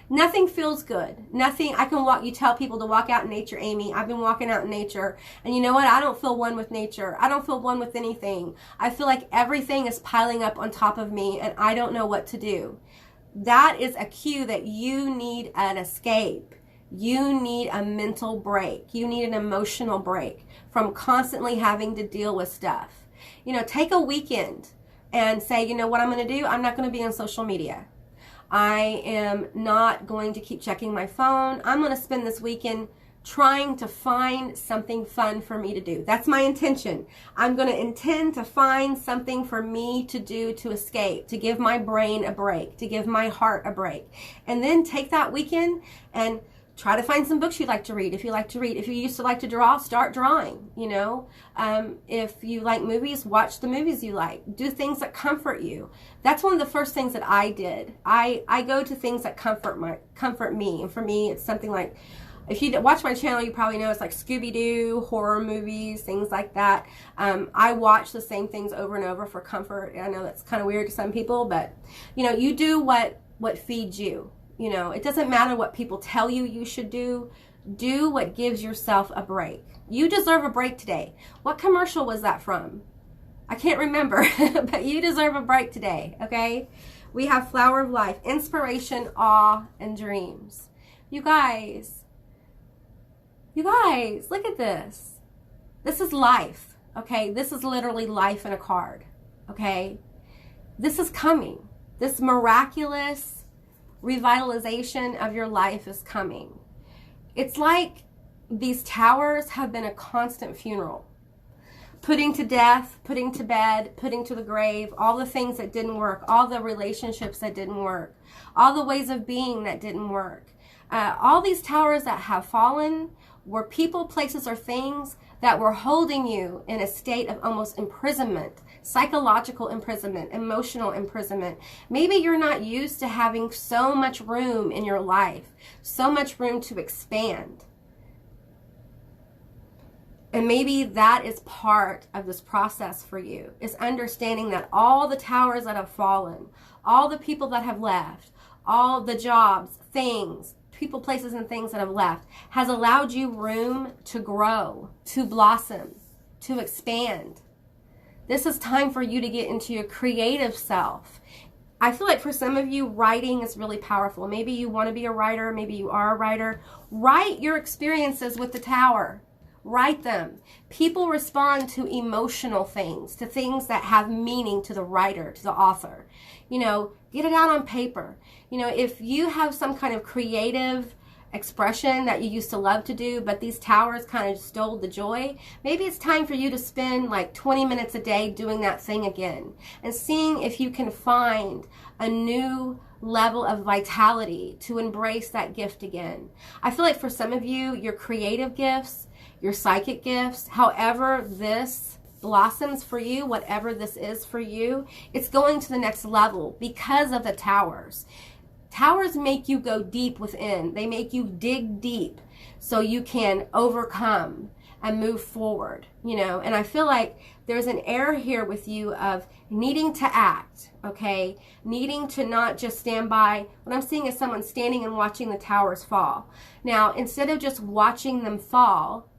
Nothing feels good. Nothing, I can walk, you tell people to walk out in nature, Amy. I've been walking out in nature. And you know what? I don't feel one with nature. I don't feel one with anything. I feel like everything is piling up on top of me and I don't know what to do. That is a cue that you need an escape. You need a mental break. You need an emotional break from constantly having to deal with stuff. You know, take a weekend and say, you know what I'm going to do? I'm not going to be on social media. I am not going to keep checking my phone. I'm going to spend this weekend trying to find something fun for me to do. That's my intention. I'm going to intend to find something for me to do to escape, to give my brain a break, to give my heart a break. And then take that weekend and try to find some books you like to read. If you like to read, if you used to like to draw, start drawing, you know. If you like movies, watch the movies you like. Do things that comfort you. That's one of the first things that I did. I go to things that comfort me. And for me, it's something like, if you watch my channel, you probably know it's like Scooby-Doo, horror movies, things like that. I watch the same things over and over for comfort. I know that's kind of weird to some people, but you know, you do what feeds you. You know, it doesn't matter what people tell you you should do. Do what gives yourself a break. You deserve a break today. What commercial was that from? I can't remember, but you deserve a break today, okay? We have Flower of Life, inspiration, awe, and dreams. You guys, look at this. This is life, okay? This is literally life in a card, okay? This is coming. This miraculous revitalization of your life is coming. It's like these towers have been a constant funeral. Putting to death, putting to bed, putting to the grave, all the things that didn't work, all the relationships that didn't work, all the ways of being that didn't work. All these towers that have fallen were people, places, or things that were holding you in a state of almost imprisonment, psychological imprisonment, emotional imprisonment. Maybe you're not used to having so much room in your life, so much room to expand. And maybe that is part of this process for you, is understanding that all the towers that have fallen, all the people that have left, all the jobs, things, people, places, and things that have left has allowed you room to grow, to blossom, to expand. This is time for you to get into your creative self. I feel like for some of you, writing is really powerful. Maybe you want to be a writer. Maybe you are a writer. Write your experiences with the tower. Write them. People respond to emotional things, to things that have meaning to the writer, to the author. You know, get it out on paper. You know, if you have some kind of creative expression that you used to love to do, but these towers kind of stole the joy, maybe it's time for you to spend like 20 minutes a day doing that thing again and seeing if you can find a new level of vitality to embrace that gift again. I feel like for some of you, your creative gifts, your psychic gifts, however this blossoms for you, whatever this is for you, it's going to the next level because of the towers. Towers make you go deep within. They make you dig deep so you can overcome and move forward, you know. And I feel like there's an air here with you of needing to act, okay? Needing to not just stand by. What I'm seeing is someone standing and watching the towers fall. Now, instead of just watching them fall,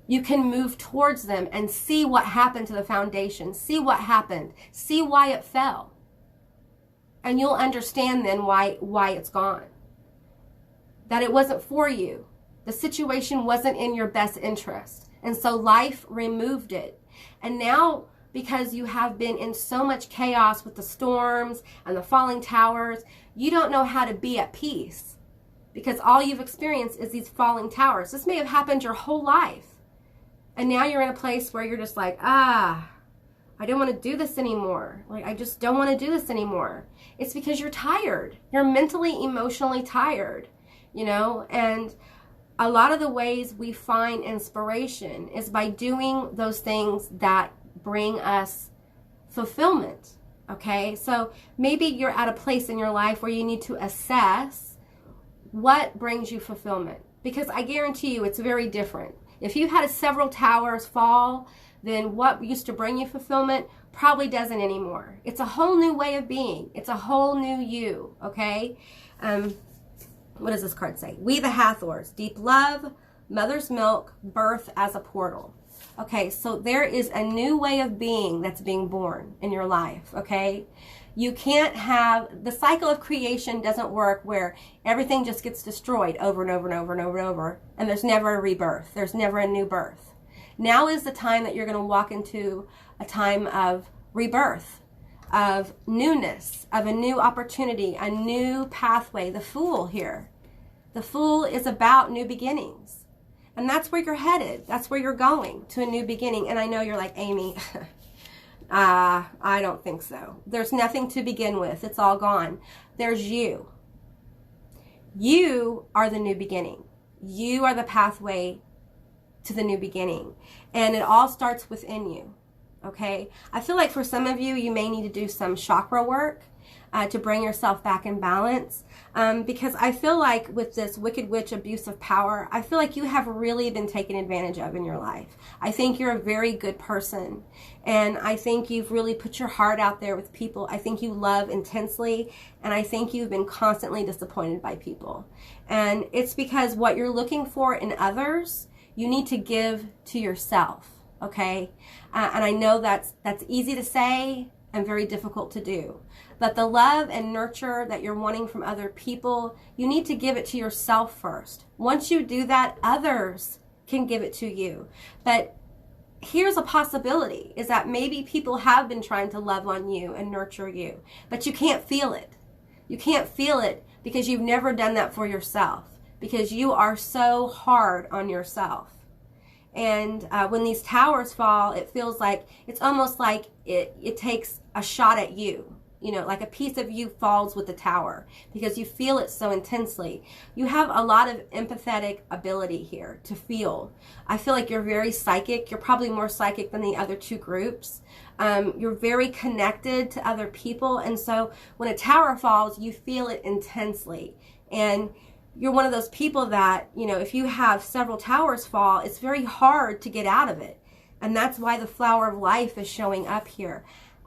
you can move towards them and see what happened to the foundation, see what happened, see why it fell. And you'll understand then why it's gone. That it wasn't for you. The situation wasn't in your best interest. And so life removed it. And now, because you have been in so much chaos with the storms and the falling towers, you don't know how to be at peace. Because all you've experienced is these falling towers. This may have happened your whole life. And now you're in a place where you're just like, I don't want to do this anymore. Like, I just don't want to do this anymore. It's because you're tired. You're mentally, emotionally tired, you know? And a lot of the ways we find inspiration is by doing those things that bring us fulfillment, okay? So maybe you're at a place in your life where you need to assess what brings you fulfillment. Because I guarantee you it's very different. If you had several towers fall, then what used to bring you fulfillment probably doesn't anymore. It's a whole new way of being. It's a whole new you, okay? What does this card say? We the Hathors, deep love, mother's milk, birth as a portal. Okay, so there is a new way of being that's being born in your life, okay? You can't have, the cycle of creation doesn't work where everything just gets destroyed over and over and over and over and over, and there's never a rebirth. There's never a new birth. Now is the time that you're going to walk into a time of rebirth, of newness, of a new opportunity, a new pathway. The Fool here. The Fool is about new beginnings. And that's where you're headed. That's where you're going, to a new beginning. And I know you're like, Amy, I don't think so. There's nothing to begin with. It's all gone. There's you. You are the new beginning. You are the pathway to the new beginning. And it all starts within you. Okay? I feel like for some of you, you may need to do some chakra work to bring yourself back in balance. Because I feel like with this Wicked Witch abuse of power, I feel like you have really been taken advantage of in your life. I think you're a very good person. And I think you've really put your heart out there with people. I think you love intensely. And I think you've been constantly disappointed by people. And it's because what you're looking for in others, you need to give to yourself. Okay? And I know that's easy to say and very difficult to do. But the love and nurture that you're wanting from other people, you need to give it to yourself first. Once you do that, others can give it to you. But here's a possibility, is that maybe people have been trying to love on you and nurture you, but you can't feel it. You can't feel it because you've never done that for yourself, because you are so hard on yourself. And when these towers fall, it feels like, it's almost like it takes a shot at you. You know, like a piece of you falls with the tower because you feel it so intensely. You have a lot of empathetic ability here to feel. I feel like you're very psychic. You're probably more psychic than the other two groups. You're very connected to other people. And so when a tower falls, you feel it intensely. And you're one of those people that, you know, if you have several towers fall, it's very hard to get out of it. And that's why the flower of life is showing up here.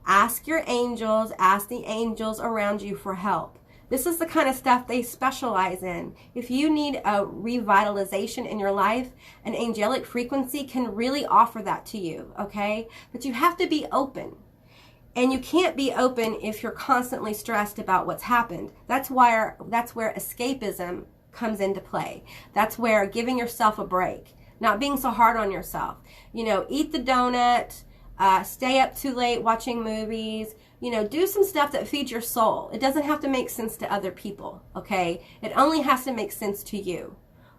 Ask your angels, ask the angels around you for help. This is the kind of stuff they specialize in. If you need a revitalization in your life, an angelic frequency can really offer that to you, okay? But you have to be open. And you can't be open if you're constantly stressed about what's happened. That's where escapism comes into play. That's where giving yourself a break, not being so hard on yourself. You know, eat the donut, stay up too late watching movies, you know, do some stuff that feeds your soul. It doesn't have to make sense to other people, okay? It only has to make sense to you,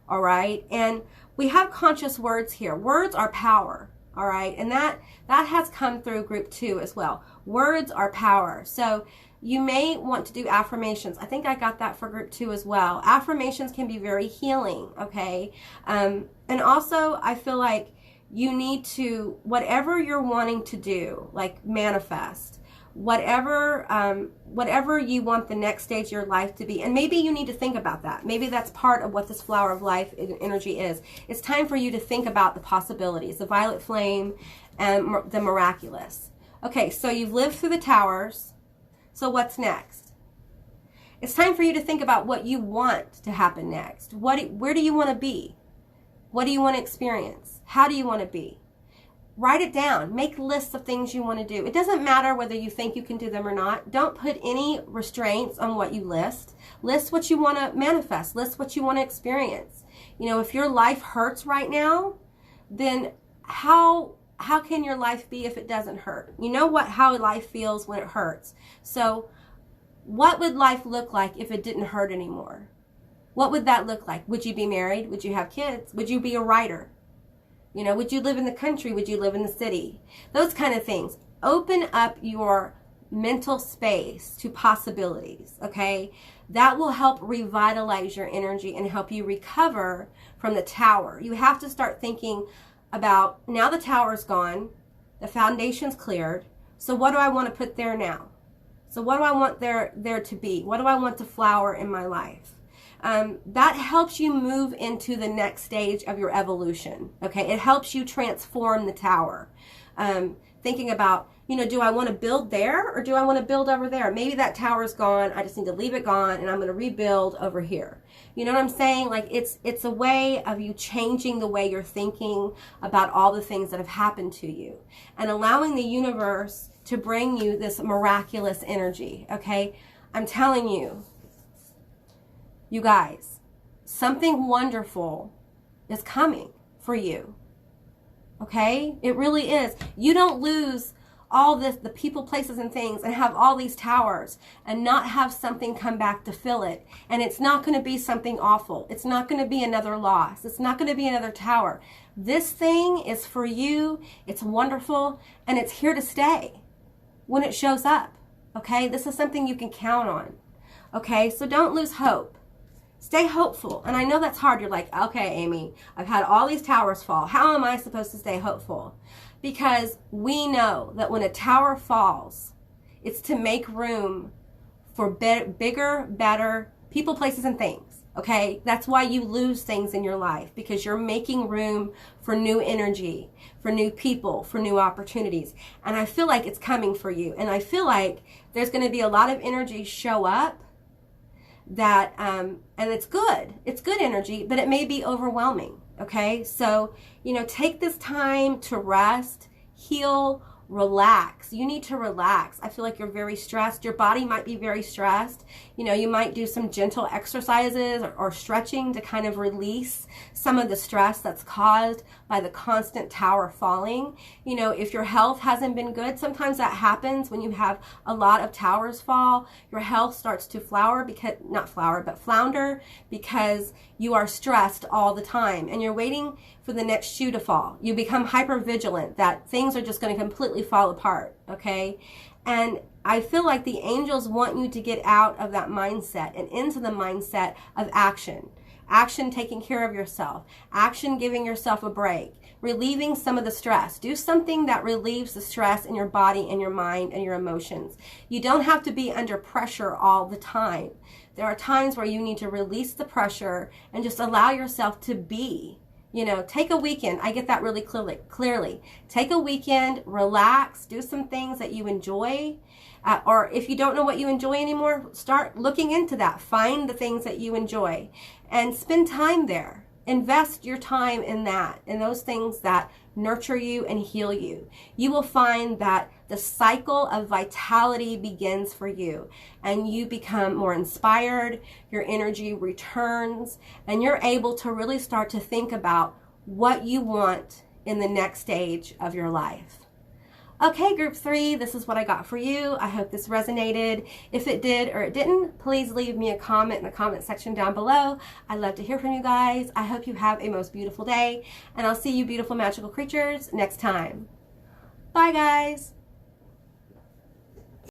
all right? And we have conscious words here. Words are power, all right? And that has come through group 2 as well. Words are power. So you may want to do affirmations. I think I got that for group 2 as well. Affirmations can be very healing, okay? And also, I feel like you need to, whatever you're wanting to do, like manifest, whatever you want the next stage of your life to be. And maybe you need to think about that. Maybe that's part of what this flower of life energy is. It's time for you to think about the possibilities, the violet flame and the miraculous. Okay, so you've lived through the towers. So what's next? It's time for you to think about what you want to happen next. Where do you want to be? What do you want to experience? How do you want to be? Write it down. Make lists of things you want to do. It doesn't matter whether you think you can do them or not. Don't put any restraints on what you list. List what you want to manifest. List what you want to experience. You know, if your life hurts right now, then how can your life be if it doesn't hurt? You know how life feels when it hurts. So what would life look like if it didn't hurt anymore? What would that look like? Would you be married? Would you have kids? Would you be a writer? You know, would you live in the country? Would you live in the city? Those kind of things. Open up your mental space to possibilities, okay? That will help revitalize your energy and help you recover from the tower. You have to start thinking about, now the tower's gone, the foundation's cleared, so what do I want to put there now? So what do I want there to be? What do I want to flower in my life? That helps you move into the next stage of your evolution, okay? It helps you transform the tower. thinking about, you know, do I want to build there or do I want to build over there? Maybe that tower's gone. I just need to leave it gone and I'm going to rebuild over here. You know what I'm saying? Like it's a way of you changing the way you're thinking about all the things that have happened to you and allowing the universe to bring you this miraculous energy. Okay. I'm telling you, you guys, something wonderful is coming for you. Okay? It really is. You don't lose all this, the people, places, and things, and have all these towers and not have something come back to fill it. And it's not going to be something awful. It's not going to be another loss. It's not going to be another tower. This thing is for you. It's wonderful, and it's here to stay when it shows up. Okay? This is something you can count on. Okay? So don't lose hope. Stay hopeful. And I know that's hard. You're like, okay, Amy, I've had all these towers fall. How am I supposed to stay hopeful? Because we know that when a tower falls, it's to make room for bigger, better people, places, and things. Okay? That's why you lose things in your life, because you're making room for new energy, for new people, for new opportunities. And I feel like it's coming for you. And I feel like there's going to be a lot of energy show up that, and it's good energy, but it may be overwhelming. Okay. So, you know, take this time to rest, heal, relax. You need to relax. I feel like you're very stressed. Your body might be very stressed. You know, you might do some gentle exercises or stretching to kind of release some of the stress that's caused by the constant tower falling. You know, if your health hasn't been good, sometimes that happens when you have a lot of towers fall. Your health starts to flounder because you are stressed all the time and you're waiting for the next shoe to fall. You become hyper vigilant that things are just going to completely fall apart. Okay. And I feel like the angels want you to get out of that mindset and into the mindset of action. Action taking care of yourself. Action giving yourself a break. Relieving some of the stress. Do something that relieves the stress in your body and your mind and your emotions. You don't have to be under pressure all the time. There are times where you need to release the pressure and just allow yourself to be. You know, take a weekend. I get that really clearly. Take a weekend, relax, do some things that you enjoy. Or if you don't know what you enjoy anymore, start looking into that. Find the things that you enjoy and spend time there. Invest your time in that, in those things that nurture you and heal you. You will find that the cycle of vitality begins for you and you become more inspired, your energy returns, and you're able to really start to think about what you want in the next stage of your life. Okay, group 3, this is what I got for you. I hope this resonated. If it did or it didn't, please leave me a comment in the comment section down below. I'd love to hear from you guys. I hope you have a most beautiful day, and I'll see you beautiful magical creatures next time. Bye, guys.